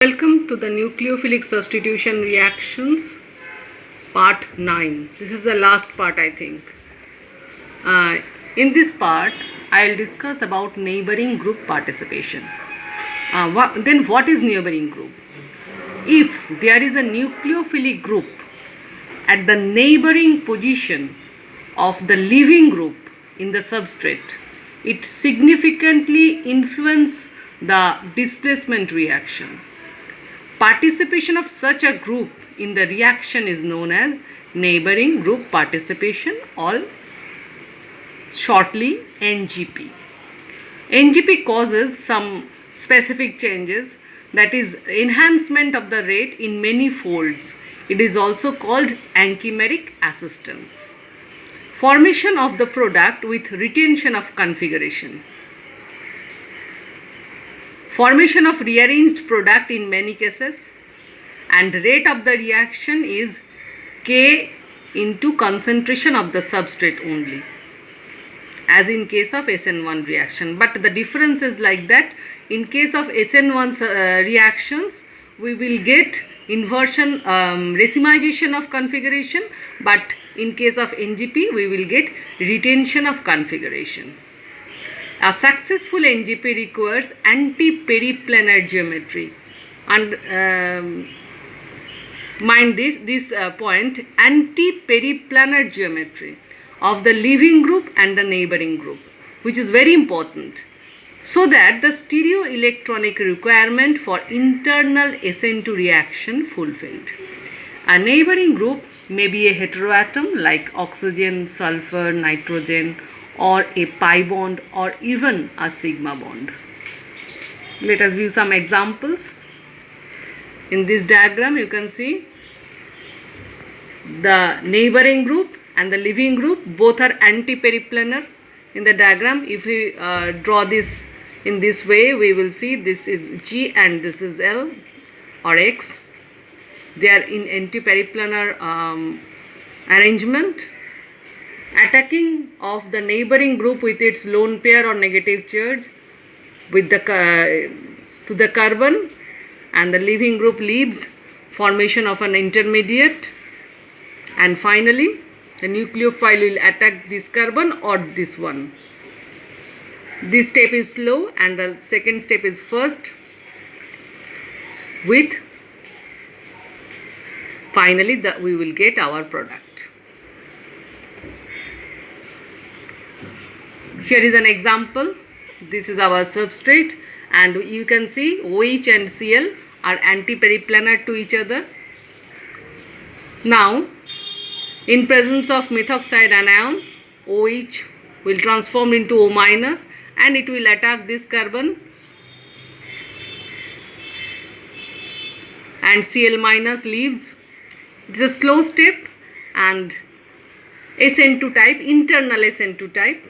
Welcome to the nucleophilic substitution reactions part 9. This is the last part, I think. In this part, I will discuss about neighboring group participation. Then what is neighboring group? If there is a nucleophilic group at the neighboring position of the leaving group in the substrate, it significantly influences the displacement reaction. Participation of such a group in the reaction is known as neighboring group participation, or shortly NGP. NGP causes some specific changes, that is enhancement of the rate in many folds. It is also called anchimeric assistance. Formation of the product with retention of configuration. Formation of rearranged product in many cases, and rate of the reaction is K into concentration of the substrate only, as in case of SN1 reaction. But the difference is like that, in case of SN1 reactions, we will get inversion, racemization of configuration, but in case of NGP, we will get retention of configuration. A successful NGP requires anti-periplanar geometry, and mind this point, anti-periplanar geometry of the leaving group and the neighboring group, which is very important, so that the stereoelectronic requirement for internal SN2 reaction fulfilled. A neighboring group may be a heteroatom like oxygen, sulfur, nitrogen, or a pi bond, or even a sigma bond. Let us view some examples. In this diagram you can see the neighboring group and the leaving group, both are anti-periplanar. In the diagram, if we draw this in this way, we will see this is G and this is L or X. They are in anti-periplanar arrangement. Attacking of the neighboring group with its lone pair or negative charge with the to the carbon, and the leaving group leaves, formation of an intermediate, and finally the nucleophile will attack this carbon or this one. This step is slow and the second step is first, with finally we will get our product. Here is an example. This is our substrate, and you can see OH and Cl are anti-periplanar to each other. Now, in presence of methoxide anion, OH will transform into O minus and it will attack this carbon, and Cl minus leaves. It is a slow step and SN2 type, internal SN2 type,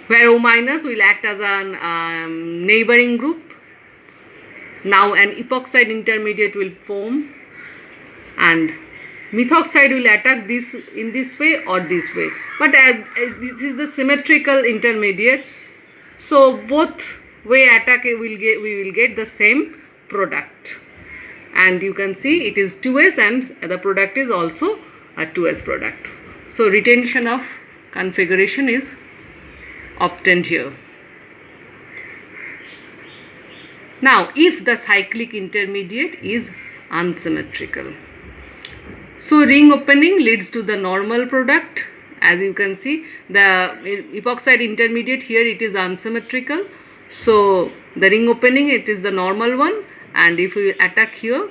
where O minus will act as a neighboring group. Now an epoxide intermediate will form, and methoxide will attack this in this way or this way. But this is the symmetrical intermediate, so both way attack we will get the same product. And you can see it is 2s and the product is also a 2s product. So retention of configuration is obtained here. Now, if the cyclic intermediate is unsymmetrical, so ring opening leads to the normal product. As you can see, the epoxide intermediate here, it is unsymmetrical, so the ring opening, it is the normal one, and if we attack here,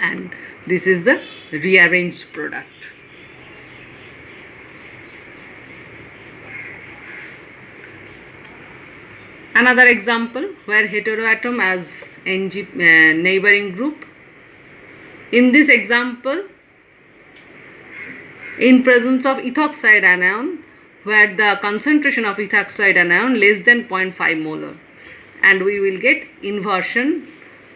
and this is the rearranged product. Another example where heteroatom as neighboring group. In this example, in presence of ethoxide anion, where the concentration of ethoxide anion less than 0.5 molar, and we will get inversion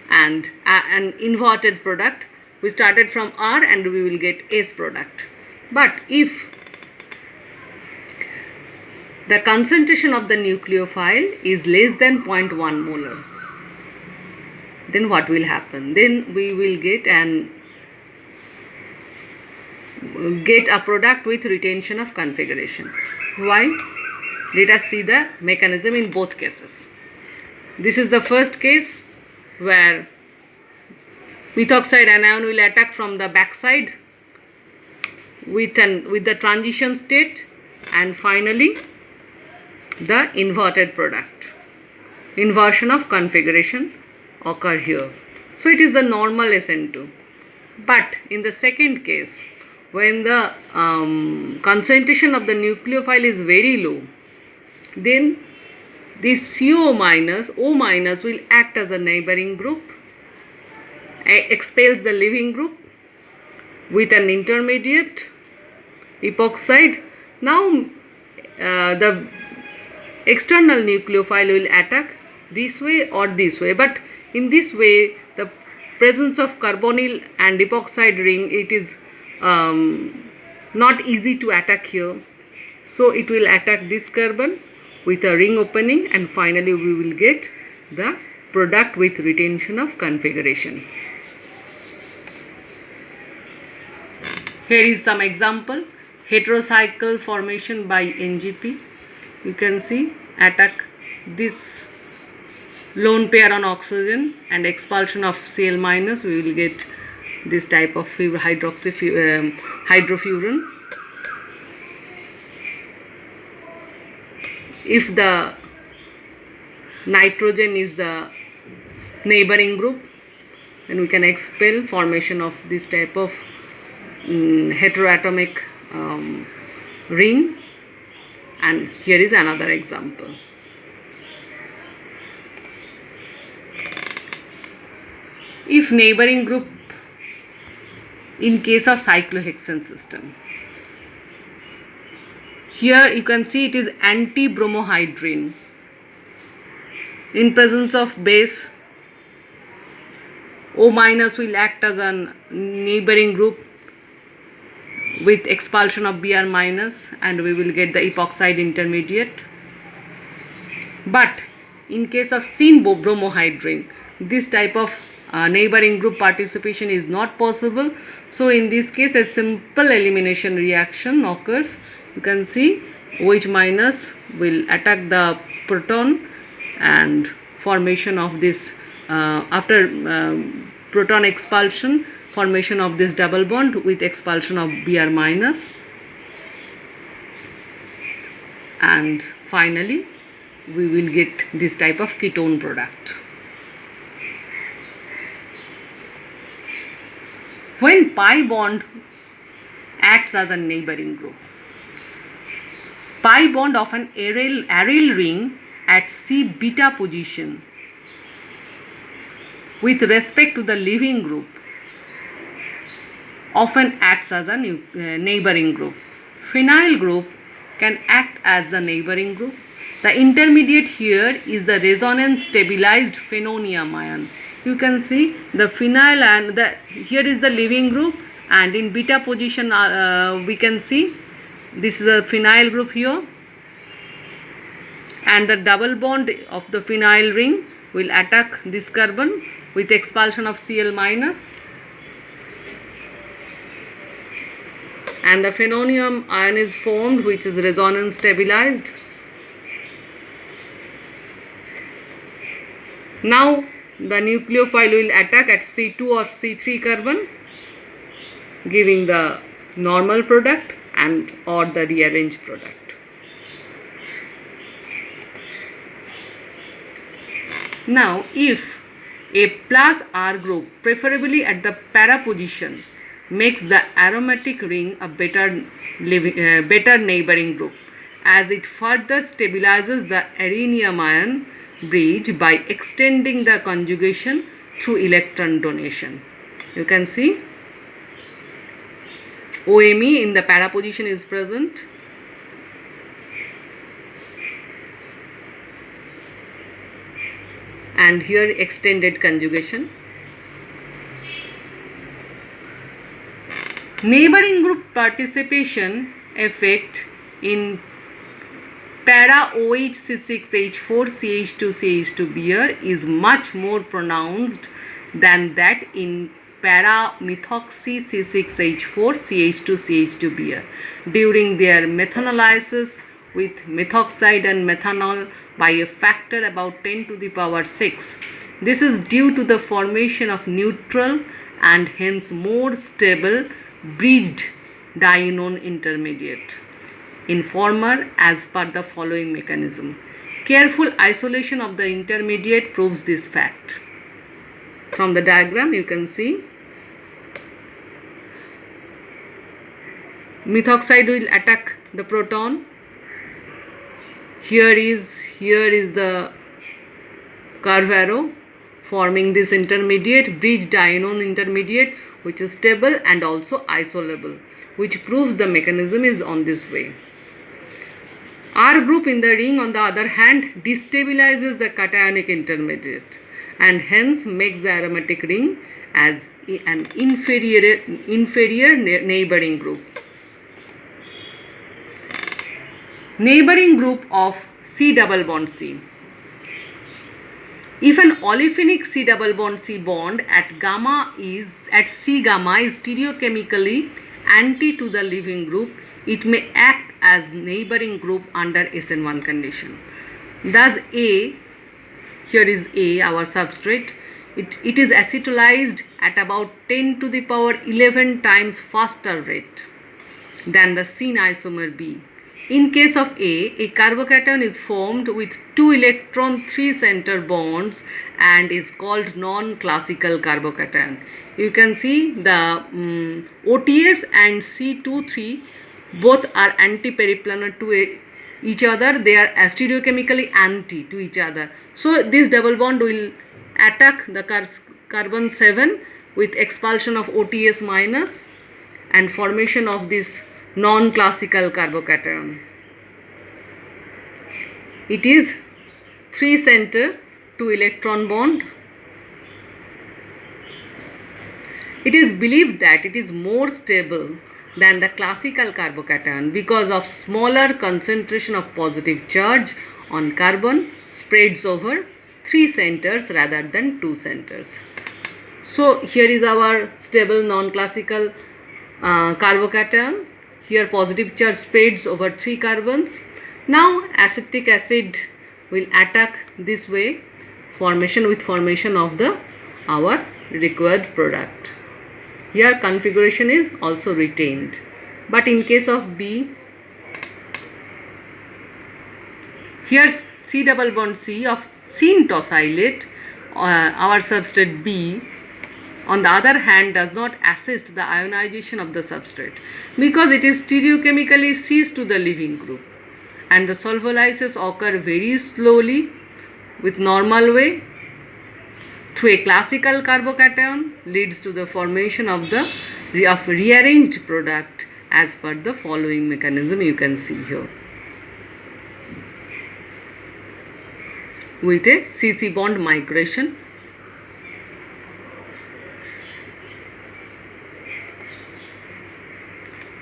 and an inverted product. We started from R and we will get S product. But if the concentration of the nucleophile is less than 0.1 molar. Then what will happen? Then we will get a product with retention of configuration. Why? Let us see the mechanism in both cases. This is the first case where methoxide anion will attack from the backside with the transition state, and finally the inverted product. Inversion of configuration occur here. So it is the normal SN2. But in the second case, when the concentration of the nucleophile is very low, then this CO minus, O minus will act as a neighboring group, expels the leaving group with an intermediate epoxide. Now the external nucleophile will attack this way or this way, but in this way the presence of carbonyl and epoxide ring, it is not easy to attack here. So it will attack this carbon with a ring opening, and finally we will get the product with retention of configuration. Here is some example. Heterocycle formation by NGP. You can see attack this lone pair on oxygen and expulsion of Cl minus. We will get this type of hydrofuran. If the nitrogen is the neighboring group, then we can expel formation of this type of heteroatomic ring. And here is another example. If neighboring group in case of cyclohexane system, here you can see it is anti-bromohydrin. In presence of base, O minus will act as a neighboring group with expulsion of Br minus, and we will get the epoxide intermediate. But in case of syn bromohydrin, this type of neighboring group participation is not possible. So in this case a simple elimination reaction occurs. You can see OH minus will attack the proton, and formation of this after proton expulsion, formation of this double bond with expulsion of Br minus, and finally we will get this type of ketone product. When pi bond acts as a neighboring group, pi bond of an aryl ring at C beta position with respect to the leaving group often acts as a neighboring group. Phenyl group can act as the neighboring group. The intermediate here is the resonance stabilized phenonium ion. You can see the phenyl, and here is the leaving group, and in beta position we can see this is a phenyl group here, and the double bond of the phenyl ring will attack this carbon with expulsion of Cl minus, and the phenonium ion is formed, which is resonance stabilized. Now the nucleophile will attack at C2 or C3 carbon, giving the normal product and or the rearranged product. Now if a plus R group, preferably at the para position, makes the aromatic ring a better neighboring group, as it further stabilizes the arenium ion bridge by extending the conjugation through electron donation. You can see OMe in the para position is present, and here extended conjugation. Neighboring group participation effect in para OHC6H4CH2CH2Br is much more pronounced than that in para methoxy C6H4CH2CH2Br during their methanolysis with methoxide and methanol by a factor about 10 to the power 6. This is due to the formation of neutral and hence more stable bridged dienone intermediate in former as per the following mechanism. Careful isolation of the intermediate proves this fact. From the diagram you can see methoxide will attack the proton. Here is the curve arrow forming this intermediate, bridge dienone intermediate, which is stable and also isolable, which proves the mechanism is on this way. R group in the ring, on the other hand, destabilizes the cationic intermediate and hence makes the aromatic ring as an inferior neighboring group. Neighboring group of C double bond C. If an olefinic C double bond C bond at C gamma is stereochemically anti to the leaving group, it may act as neighboring group under SN1 condition. Thus A, here is A, our substrate, it is acetylized at about 10 to the power 11 times faster rate than the syn isomer B. In case of a carbocation is formed with 2 electron 3 center bonds and is called non-classical carbocation. You can see the OTS and C23 both are anti-periplanar to each other. They are stereochemically anti to each other. So this double bond will attack the carbon 7 with expulsion of OTS minus and formation of this non-classical carbocation. It is 3 center 2 electron bond. It is believed that it is more stable than the classical carbocation because of smaller concentration of positive charge on carbon spreads over 3 centers rather than 2 centers. So here is our stable non-classical carbocation. Here positive charge spreads over 3 carbons. Now acetic acid will attack this way, formation of the our required product. Here configuration is also retained. But in case of B, here C double bond C of syn tosylate, our substrate B, on the other hand, does not assist the ionization of the substrate because it is stereochemically cis to the leaving group and the solvolysis occur very slowly with normal way through a classical carbocation leads to the formation of the rearranged product as per the following mechanism you can see here with a CC bond migration.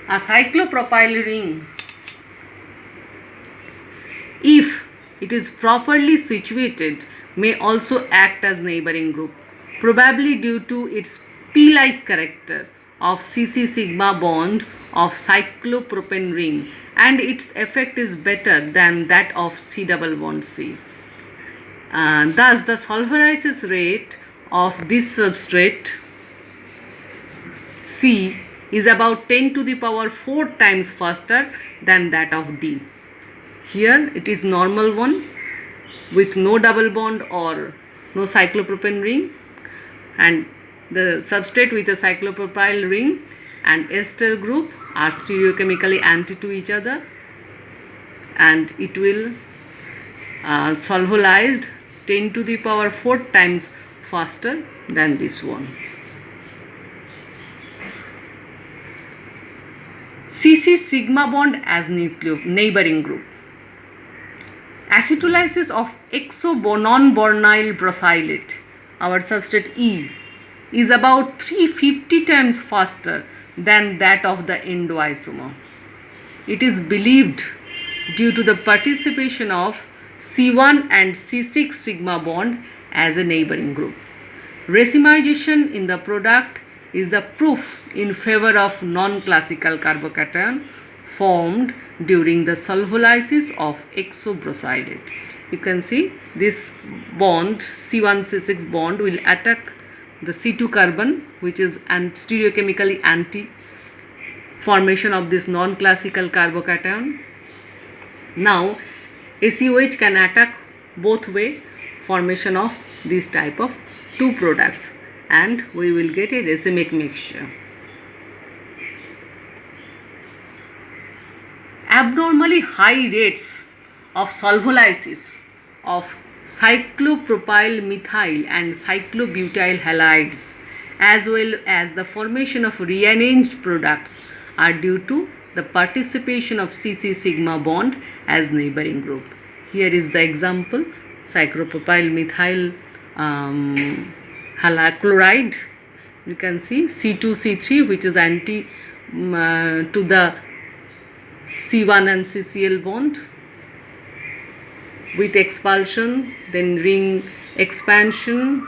A cyclopropyl ring, if it is properly situated, may also act as neighboring group, probably due to its P-like character of CC sigma bond of cyclopropane ring, and its effect is better than that of C double bond C. Thus, the solvolysis rate of this substrate C is about 10 to the power 4 times faster than that of D. Here it is normal one with no double bond or no cyclopropane ring, and the substrate with a cyclopropyl ring and ester group are stereochemically anti to each other, and it will solvolized 10 to the power 4 times faster than this one. CC sigma bond as neighboring group. Acetylysis of non-bornyl brosylate, our substrate E, is about 350 times faster than that of the endoisomer. It is believed due to the participation of C1 and C6 sigma bond as a neighboring group. Racemization in the product is the proof in favor of non-classical carbocation formed during the solvolysis of exobromide. You can see this bond C1-C6 bond will attack the C2 carbon, which is stereochemically anti formation of this non-classical carbocation. Now ACOH can attack both way formation of this type of two products, and we will get a racemic mixture. Abnormally high rates of solvolysis of cyclopropyl methyl and cyclobutyl halides, as well as the formation of rearranged products, are due to the participation of CC sigma bond as neighboring group. Here is the example: cyclopropyl methyl chloride. You can see C2C3, which is anti to the C1 and CCl bond, with expulsion, then ring expansion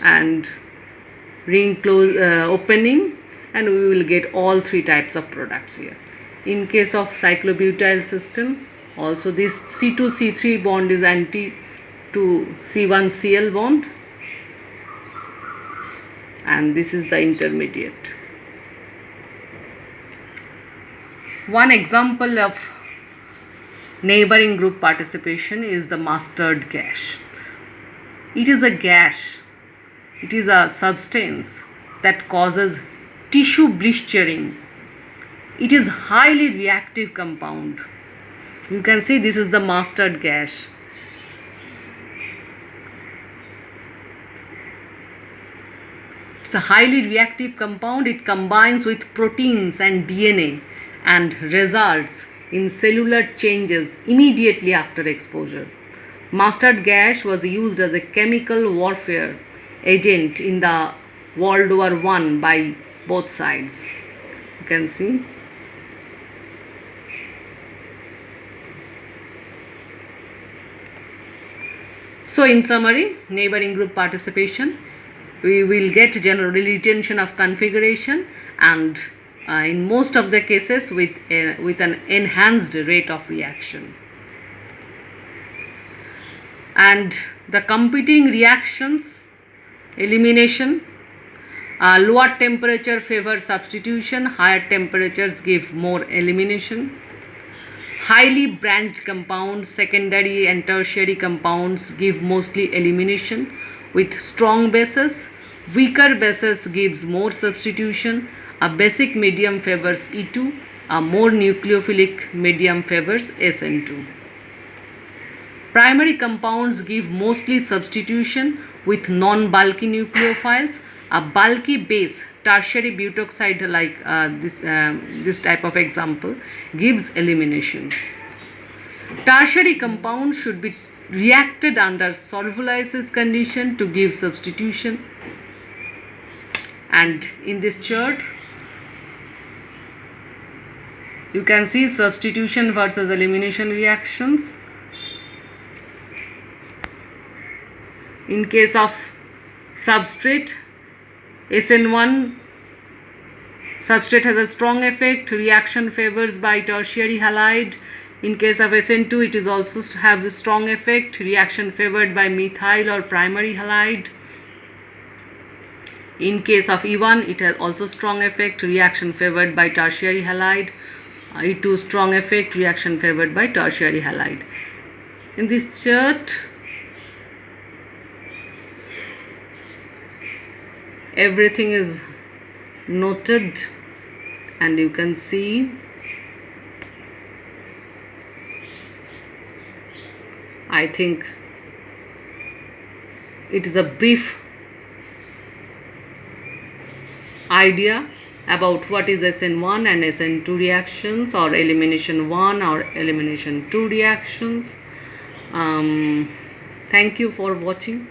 and ring opening, and we will get all three types of products here. In case of cyclobutyl system, also this C2C3 bond is anti to C1Cl bond, and this is the intermediate. One example of neighboring group participation is the mustard gas. It is a gas. It is a substance that causes tissue blistering. It is highly reactive compound. You can see this is the mustard gas. It's a highly reactive compound. It combines with proteins and DNA and results in cellular changes immediately after exposure. Mustard gas was used as a chemical warfare agent in the World War I by both sides. You can see. So in summary, neighboring group participation, we will get general retention of configuration, and in most of the cases with an enhanced rate of reaction. And the competing reactions, elimination, lower temperature favor substitution, higher temperatures give more elimination. Highly branched compounds, secondary and tertiary compounds give mostly elimination with strong bases. Weaker bases gives more substitution. A basic medium favors E2, a more nucleophilic medium favors SN2. Primary compounds give mostly substitution with non-bulky nucleophiles. A bulky base, tertiary butoxide like this type of example, gives elimination. Tertiary compounds should be reacted under solvolysis condition to give substitution. And in this chart, you can see substitution versus elimination reactions. In case of substrate, SN1 substrate has a strong effect, reaction favors by tertiary halide. In case of SN2, it is also have a strong effect, reaction favored by methyl or primary halide. In case of E1, it has also strong effect, reaction favored by tertiary halide. E2 strong effect, reaction favored by tertiary halide. In this chart, everything is noted, and you can see I think it is a brief idea about what is SN1 and SN2 reactions, or elimination 1 or elimination 2 reactions. Thank you for watching.